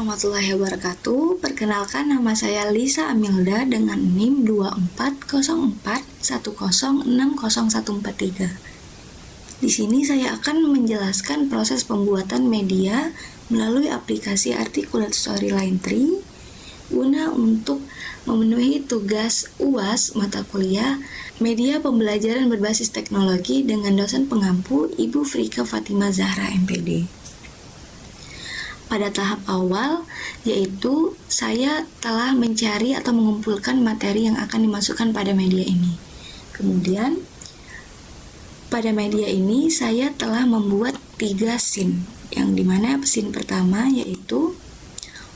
warahmatullahi wabarakatuh. Perkenalkan, nama saya Lisa Amilda dengan NIM 240410601443. Di sini saya akan menjelaskan proses pembuatan media melalui aplikasi Articulate Storyline Tree guna untuk memenuhi tugas UAS mata kuliah Media Pembelajaran Berbasis Teknologi dengan dosen pengampu Ibu Frika Fatima Zahra MPD. Pada tahap awal, yaitu saya telah mencari atau mengumpulkan materi yang akan dimasukkan pada media ini. Kemudian, pada media ini saya telah membuat 3 scene, yang dimana scene pertama yaitu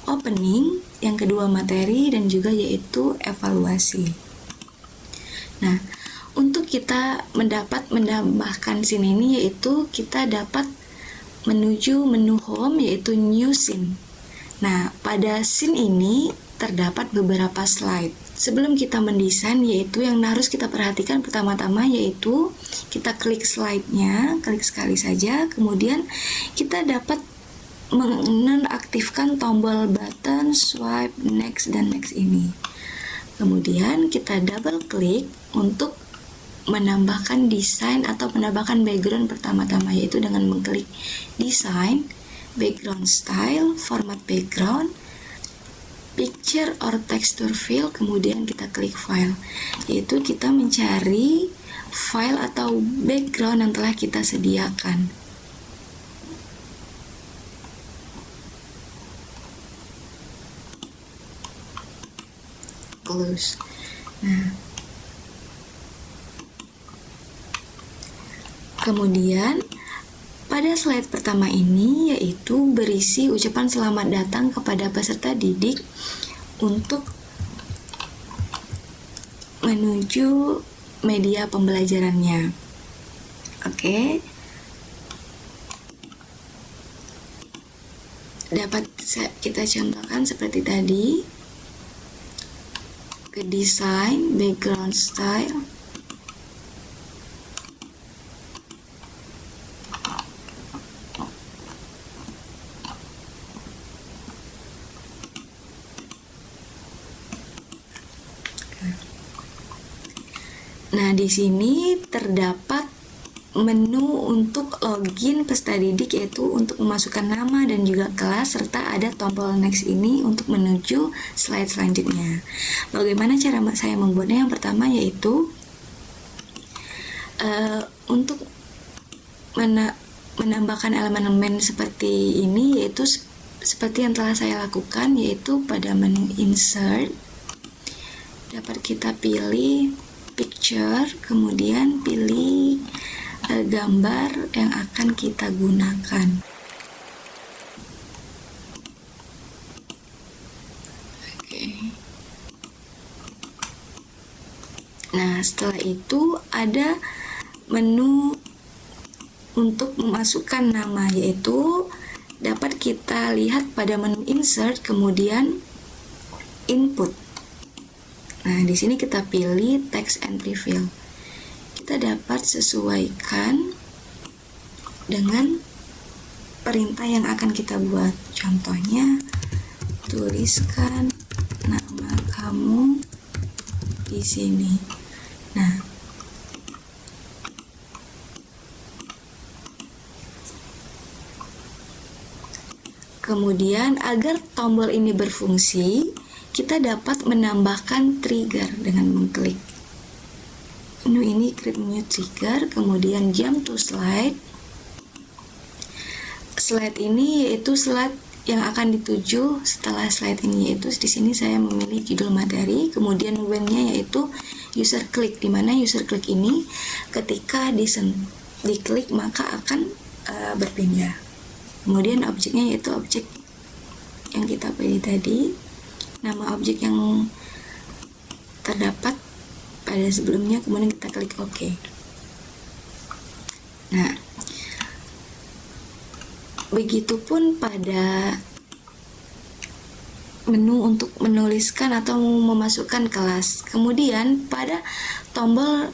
opening, yang kedua materi, dan juga yaitu evaluasi. Nah, untuk kita menambahkan scene ini yaitu kita dapat menuju menu home yaitu new scene. Nah, pada scene ini terdapat beberapa slide. Sebelum kita mendesain, yaitu yang harus kita perhatikan pertama-tama yaitu kita klik slide-nya, klik sekali saja, kemudian kita dapat menonaktifkan tombol button swipe next dan next ini. Kemudian kita double klik untuk menambahkan desain atau menambahkan background pertama-tama, yaitu dengan mengklik design, background style, format background, picture or texture fill, kemudian kita klik file, yaitu kita mencari file atau background yang telah kita sediakan. Close. Nah, kemudian pada slide pertama ini yaitu berisi ucapan selamat datang kepada peserta didik untuk menuju media pembelajarannya. Oke. Dapat kita contohkan seperti tadi. Ke design, background style, nah di sini terdapat menu untuk login peserta didik, yaitu untuk memasukkan nama dan juga kelas, serta ada tombol next ini untuk menuju slide selanjutnya. Bagaimana cara saya membuatnya? Yang pertama yaitu untuk menambahkan elemen-elemen seperti ini, yaitu seperti yang telah saya lakukan, yaitu pada menu insert dapat kita pilih picture, kemudian pilih gambar yang akan kita gunakan. Oke. Nah, setelah itu ada menu untuk memasukkan nama, yaitu dapat kita lihat pada menu insert, kemudian input. Nah, di sini kita pilih text and prefill. Kita dapat sesuaikan dengan perintah yang akan kita buat. Contohnya, tuliskan nama kamu di sini. Nah, kemudian agar tombol ini berfungsi, kita dapat menambahkan trigger dengan mengklik menu ini, create new trigger, kemudian jump to slide. Slide ini yaitu slide yang akan dituju setelah slide ini, yaitu di sini saya memilih judul materi, kemudian when-nya yaitu user click, di mana user click ini ketika diklik maka akan berpindah. Kemudian objeknya yaitu objek yang kita pilih tadi, nama objek yang terdapat pada sebelumnya, kemudian kita klik OK. Nah, begitupun pada menu untuk menuliskan atau memasukkan kelas. Kemudian pada tombol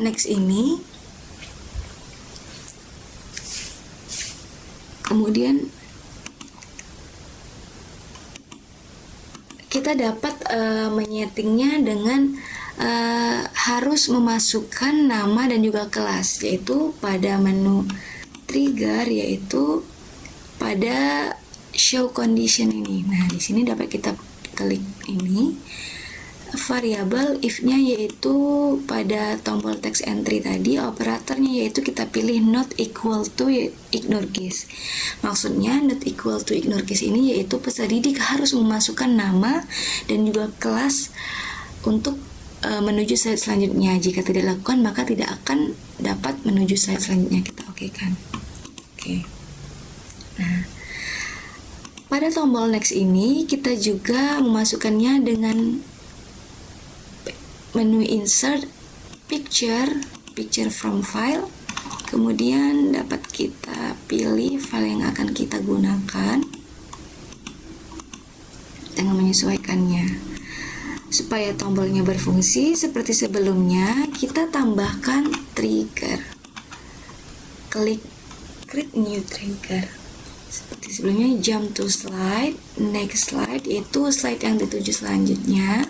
next ini Kemudian kita dapat menyetingnya dengan harus memasukkan nama dan juga kelas, yaitu pada menu trigger, yaitu pada show condition ini. Nah, di sini dapat kita klik ini variabel if-nya, yaitu pada tombol text entry tadi operatornya yaitu kita pilih not equal to ignore case. Maksudnya not equal to ignore case ini yaitu peserta didik harus memasukkan nama dan juga kelas untuk menuju slide selanjutnya. Jika tidak dilakukan maka tidak akan dapat menuju slide selanjutnya. Kita okekan. Oke. Nah, pada tombol next ini kita juga memasukkannya dengan menu insert picture from file. Kemudian dapat kita pilih file yang akan kita gunakan dengan menyesuaikannya. Supaya tombolnya berfungsi seperti sebelumnya, kita tambahkan trigger. Klik create new trigger. Seperti sebelumnya, jump to slide, next slide, yaitu slide yang dituju selanjutnya.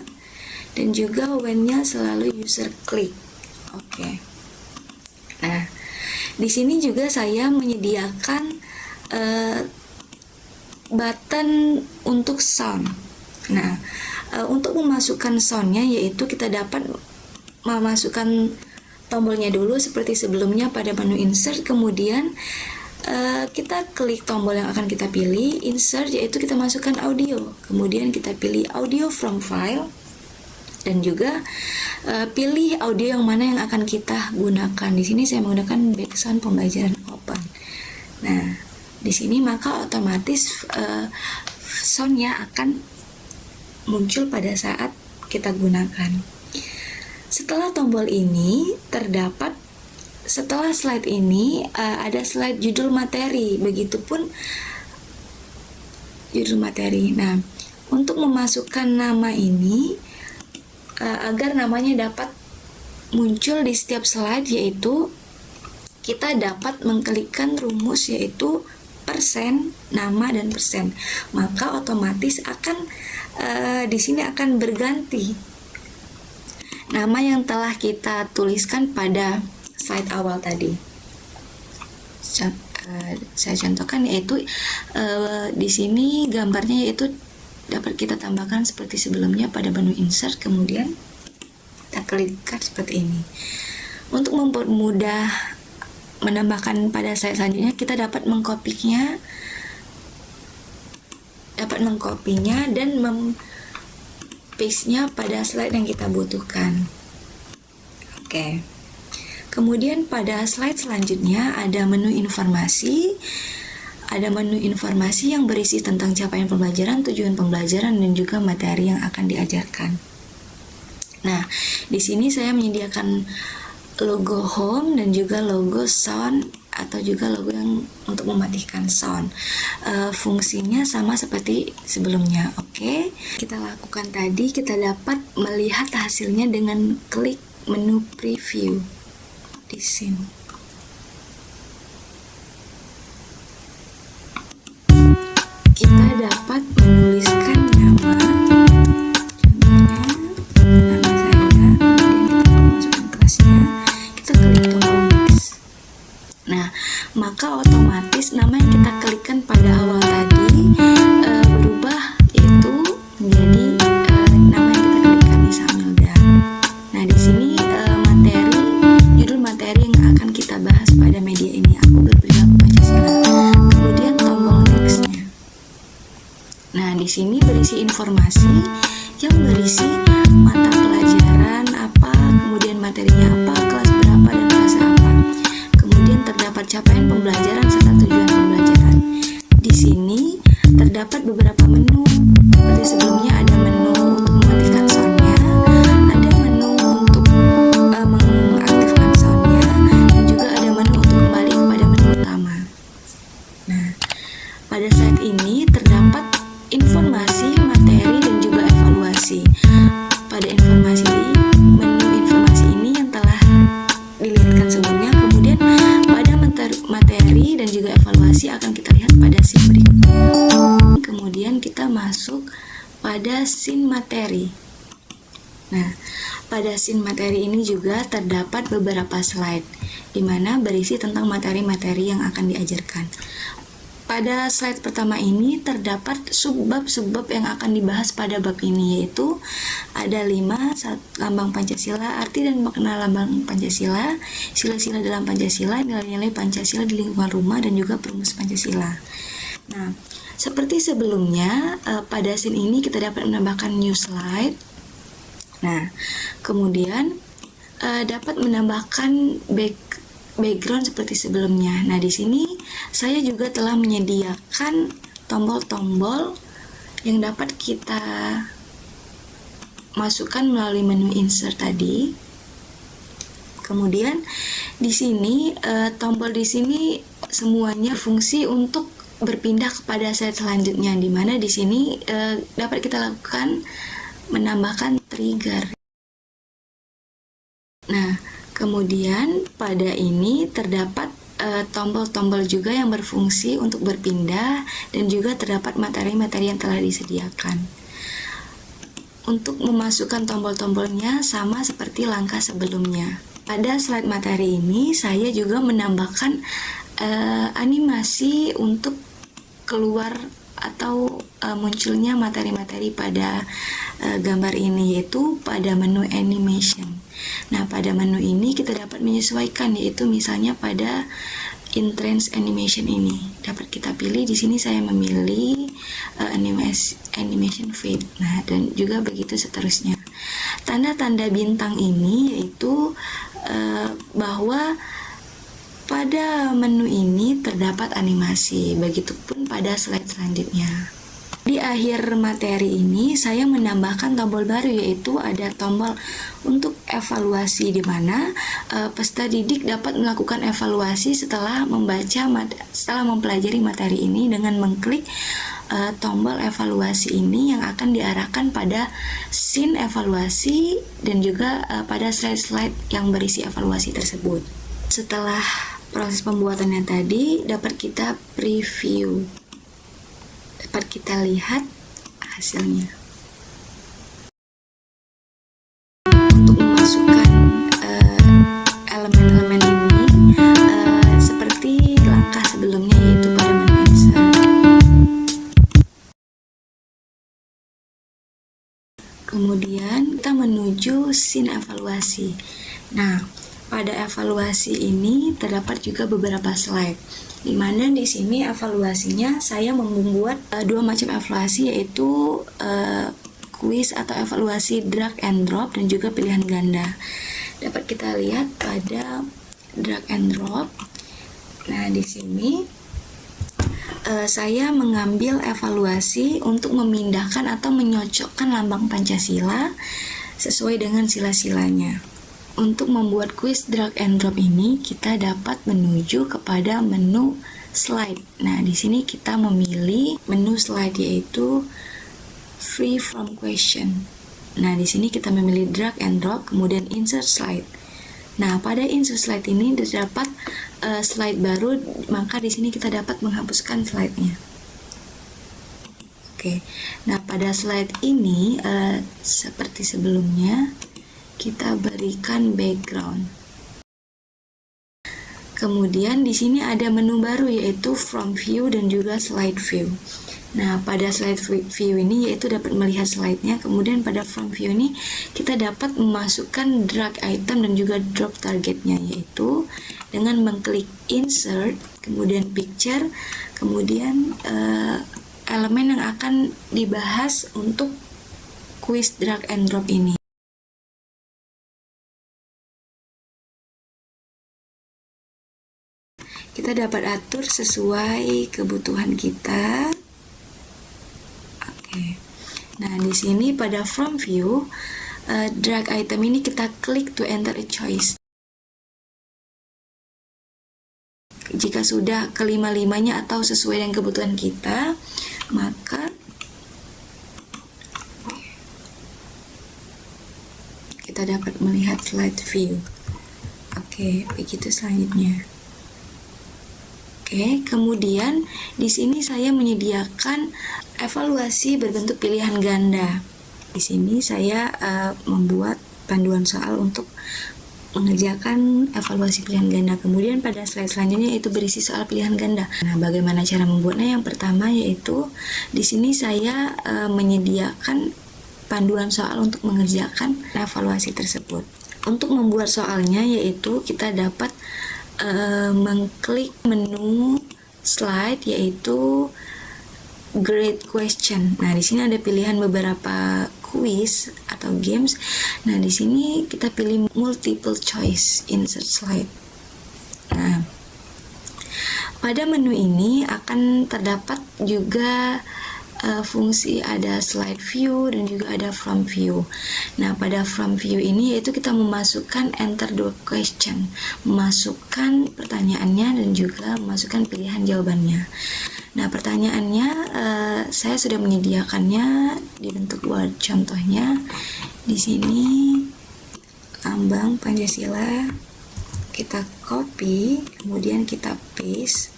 Dan juga when-nya selalu user click. Oke. Nah, di sini juga saya menyediakan button untuk sound. Nah, untuk memasukkan soundnya yaitu kita dapat memasukkan tombolnya dulu seperti sebelumnya pada menu insert, kemudian kita klik tombol yang akan kita pilih, insert, yaitu kita masukkan audio, kemudian kita pilih audio from file, dan juga pilih audio yang mana yang akan kita gunakan. Di sini saya menggunakan background pembelajaran open. Nah, di sini maka otomatis soundnya akan muncul pada saat kita gunakan. Setelah tombol ini terdapat, setelah slide ini ada slide judul materi, begitupun judul materi. Nah, untuk memasukkan nama ini agar namanya dapat muncul di setiap slide, yaitu kita dapat mengklikkan rumus yaitu persen, nama dan persen. Maka otomatis akan di sini akan berganti nama yang telah kita tuliskan pada slide awal tadi. Saya contohkan, yaitu di sini gambarnya yaitu dapat kita tambahkan seperti sebelumnya pada menu insert, kemudian kita klikkan seperti ini. Untuk mempermudah menambahkan pada slide selanjutnya, kita dapat mengkopinya dan paste-nya pada slide yang kita butuhkan. Oke. Kemudian pada slide selanjutnya ada menu informasi. Ada menu informasi yang berisi tentang capaian pembelajaran, tujuan pembelajaran, dan juga materi yang akan diajarkan. Nah, di sini saya menyediakan logo home dan juga logo sound atau juga logo yang untuk mematikan sound. Fungsinya sama seperti sebelumnya. Oke, kita lakukan tadi, kita dapat melihat hasilnya dengan klik menu preview di sini. Kita dapat menuliskan nama, contohnya nama saya, kemudian kita masukkan kelasnya, kita klik tombol next. Nah, maka otomatis nama yang kita klikkan pada awal tadi berubah, yaitu menjadi nama yang kita klikkan di Samelda. Nah, di sini judul materi yang akan kita bahas pada media ini, aku berperilaku Pancasila. Kemudian tombol next-nya. Nah, di sini berisi informasi yang berisi mata pelajaran apa, kemudian materinya apa, kelas berapa, dan fase apa. Kemudian terdapat capaian pembelajaran serta tujuan pembelajaran. Di sini terdapat beberapa menu. Seperti sebelumnya ada menu untuk mematikan soundnya, ada menu untuk mengaktifkan soundnya, dan juga ada menu untuk kembali kepada menu utama. Nah, pada saat ini terdapat informasi, materi, dan juga evaluasi. Pada menu informasi ini yang telah dilihatkan sebelumnya, kemudian pada materi materi dan juga evaluasi akan kita lihat pada scene berikutnya. Kemudian kita masuk pada scene materi. Nah, pada scene materi ini juga terdapat beberapa slide di mana berisi tentang materi-materi yang akan diajarkan. Pada slide pertama ini terdapat subbab-subbab yang akan dibahas pada bab ini, yaitu ada 5, lambang Pancasila, arti dan makna lambang Pancasila, sila-sila dalam Pancasila, nilai-nilai Pancasila di lingkungan rumah, dan juga perumus Pancasila. Nah, seperti sebelumnya, pada scene ini kita dapat menambahkan new slide. Nah, kemudian dapat menambahkan background seperti sebelumnya. Nah, di sini saya juga telah menyediakan tombol-tombol yang dapat kita masukkan melalui menu insert tadi. Kemudian di sini tombol di sini semuanya fungsi untuk berpindah kepada slide selanjutnya, di mana di sini dapat kita lakukan menambahkan trigger. Nah, kemudian pada ini terdapat tombol-tombol juga yang berfungsi untuk berpindah, dan juga terdapat materi-materi yang telah disediakan. Untuk memasukkan tombol-tombolnya sama seperti langkah sebelumnya. Pada slide materi ini saya juga menambahkan animasi untuk keluar atau munculnya materi-materi pada gambar ini, yaitu pada menu animation. Nah, pada menu ini kita dapat menyesuaikan, yaitu misalnya pada entrance animation ini dapat kita pilih. Di sini saya memilih animation fade. Nah, dan juga begitu seterusnya. Tanda-tanda bintang ini yaitu bahwa pada menu ini terdapat animasi, begitupun pada slide selanjutnya. Di akhir materi ini saya menambahkan tombol baru, yaitu ada tombol untuk evaluasi, di mana peserta didik dapat melakukan evaluasi setelah mempelajari materi ini dengan mengklik tombol evaluasi ini yang akan diarahkan pada scene evaluasi dan juga pada slide-slide yang berisi evaluasi tersebut. Setelah proses pembuatannya tadi, dapat kita preview. Dapat kita lihat hasilnya. Untuk memasukkan elemen-elemen ini seperti langkah sebelumnya, yaitu pada menu insert. Kemudian kita menuju scene evaluasi. Nah, pada evaluasi ini terdapat juga beberapa slide, di mana di sini evaluasinya saya membuat dua macam evaluasi, yaitu kuis atau evaluasi drag and drop dan juga pilihan ganda. Dapat kita lihat pada drag and drop. Nah, di sini saya mengambil evaluasi untuk memindahkan atau menyocokkan lambang Pancasila sesuai dengan sila-silanya. Untuk membuat kuis drag and drop ini, kita dapat menuju kepada menu slide. Nah, di sini kita memilih menu slide, yaitu free from question. Nah, di sini kita memilih drag and drop, kemudian insert slide. Nah, pada insert slide ini terdapat slide baru, maka di sini kita dapat menghapuskan slide-nya. Oke. Nah, pada slide ini seperti sebelumnya, kita berikan background. Kemudian di sini ada menu baru, yaitu from view dan juga slide view. Nah, pada slide view ini yaitu dapat melihat slide-nya. Kemudian pada from view ini kita dapat memasukkan drag item dan juga drop targetnya, yaitu dengan mengklik insert, kemudian picture, kemudian elemen yang akan dibahas untuk kuis drag and drop ini. Kita dapat atur sesuai kebutuhan kita. Oke. Nah, di sini pada from view, drag item ini kita klik to enter a choice. Jika sudah kelima-limanya atau sesuai dengan kebutuhan kita, maka kita dapat melihat slide view. Oke, begitu selanjutnya. Oke, kemudian di sini saya menyediakan evaluasi berbentuk pilihan ganda. Di sini saya membuat panduan soal untuk mengerjakan evaluasi pilihan ganda. Kemudian pada slide selanjutnya itu berisi soal pilihan ganda. Nah, bagaimana cara membuatnya? Yang pertama yaitu di sini saya menyediakan panduan soal untuk mengerjakan evaluasi tersebut. Untuk membuat soalnya yaitu kita dapat mengklik menu slide yaitu Great Question. Nah, di sini ada pilihan beberapa quiz atau games. Nah, di sini kita pilih multiple choice insert slide. Nah, pada menu ini akan terdapat juga fungsi ada slide view dan juga ada from view. Nah, pada from view ini yaitu kita memasukkan enter the question, memasukkan pertanyaannya dan juga memasukkan pilihan jawabannya. Nah, pertanyaannya saya sudah menyediakannya di bentuk Word. Contohnya di sini lambang Pancasila kita copy, kemudian kita paste.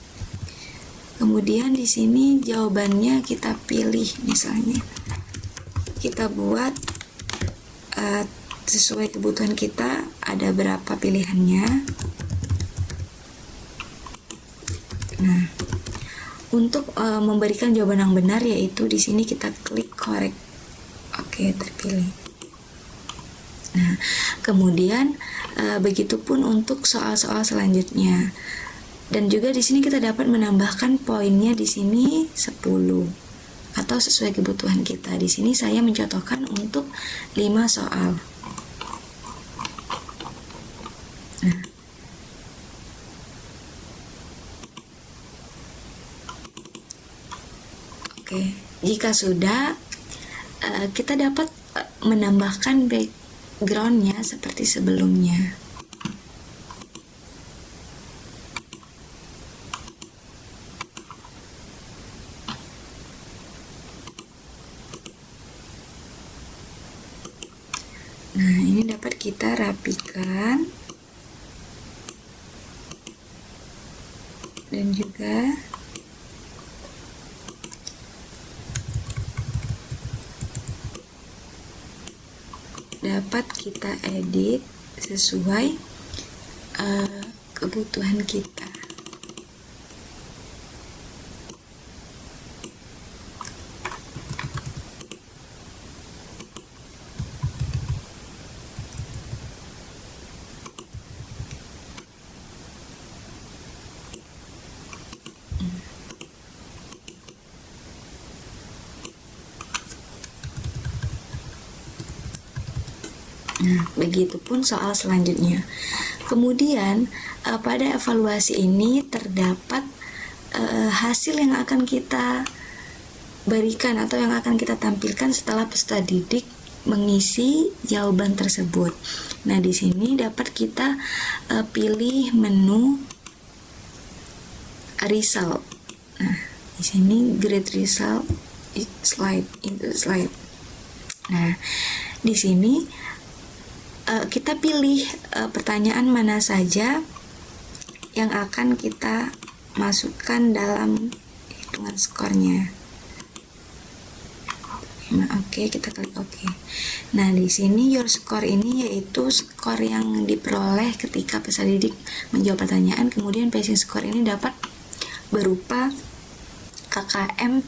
Kemudian di sini jawabannya kita pilih, misalnya kita buat sesuai kebutuhan kita, ada berapa pilihannya. Nah, untuk memberikan jawaban yang benar yaitu di sini kita klik correct. Oke, terpilih. Nah, kemudian begitupun untuk soal-soal selanjutnya. Dan juga di sini kita dapat menambahkan poinnya di sini 10 atau sesuai kebutuhan kita. Di sini saya mencontohkan untuk 5 soal. Nah, oke, jika sudah kita dapat menambahkan backgroundnya seperti sebelumnya. Nah, ini dapat kita rapikan dan juga dapat kita edit sesuai kebutuhan kita. Nah, begitupun soal selanjutnya. Kemudian pada evaluasi ini terdapat hasil yang akan kita berikan atau yang akan kita tampilkan setelah peserta didik mengisi jawaban tersebut. Nah, di sini dapat kita pilih menu result. Nah, di sini grade result slide into slide. Nah, di sini kita pilih pertanyaan mana saja yang akan kita masukkan dalam hitungan skornya. Nah, oke, kita klik oke. Nah, di sini your score ini yaitu skor yang diperoleh ketika peserta didik menjawab pertanyaan. Kemudian passing score ini dapat berupa KKM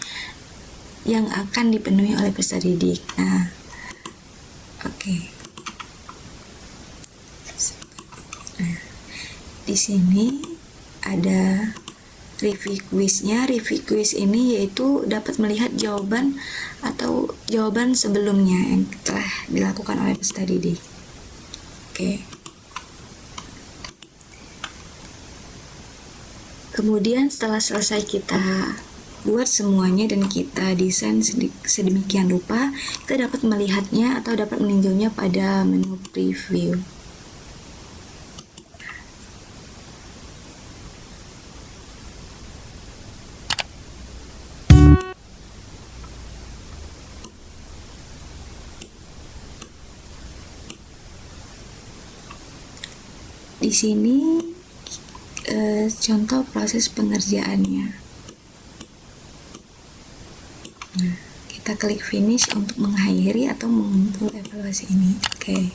yang akan dipenuhi oleh peserta didik. Nah, oke. Nah, di sini ada review quiznya. Review quiz ini yaitu dapat melihat jawaban atau jawaban sebelumnya yang telah dilakukan oleh peserta didik. Oke. Kemudian setelah selesai kita buat semuanya dan kita desain sedemikian rupa, kita dapat melihatnya atau dapat meninjaunya pada menu preview. Di sini contoh proses pengerjaannya. Nah, kita klik finish untuk mengakhiri atau mengumpul evaluasi ini. Oke.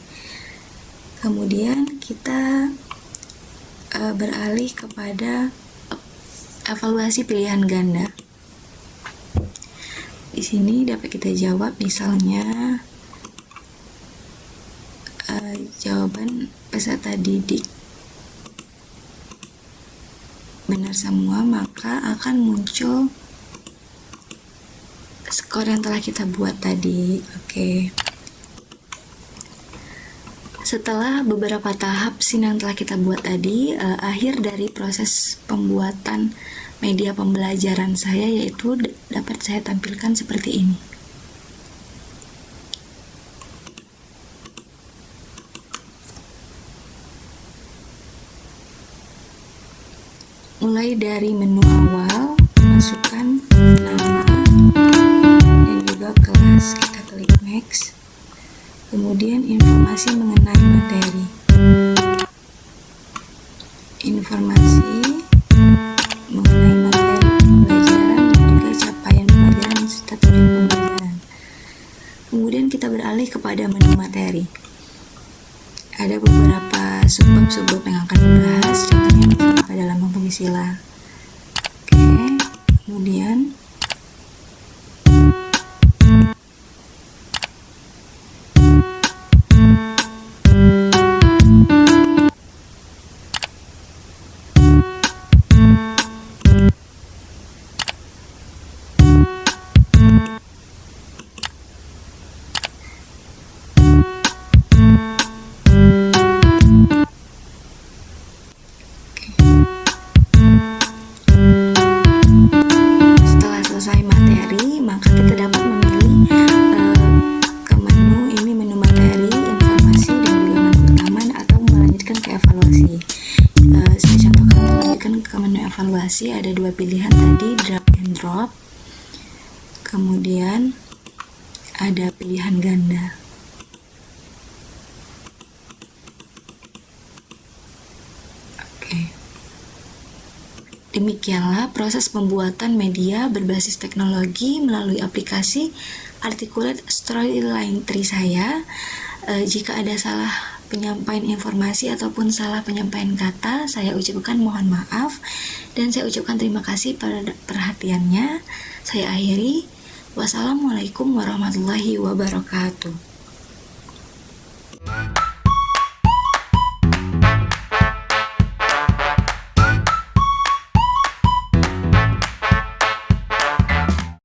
Kemudian kita beralih kepada evaluasi pilihan ganda. Di sini dapat kita jawab misalnya jawaban peserta didik benar semua, maka akan muncul skor yang telah kita buat tadi. Oke. Setelah beberapa tahap scene yang telah kita buat tadi, akhir dari proses pembuatan media pembelajaran saya yaitu dapat saya tampilkan seperti ini. Mulai dari menu awal, masukkan nama dan juga kelas, kita klik next. Kemudian informasi mengenai materi, informasi mengenai materi pembelajaran dan juga capaian pembelajaran serta tujuan pembelajaran. Kemudian kita beralih kepada menu materi. Ada beberapa subbab yang akan dibahas, contohnya misalnya pada lambang pengisila. Oke, kemudian evaluasi ada dua pilihan tadi, drag and drop, kemudian ada pilihan ganda. Oke. Demikianlah proses pembuatan media berbasis teknologi melalui aplikasi Articulate Storyline Tree saya. Jika ada salah penyampaian informasi ataupun salah penyampaian kata, saya ucapkan mohon maaf dan saya ucapkan terima kasih pada perhatiannya. Saya akhiri. Wassalamualaikum warahmatullahi wabarakatuh.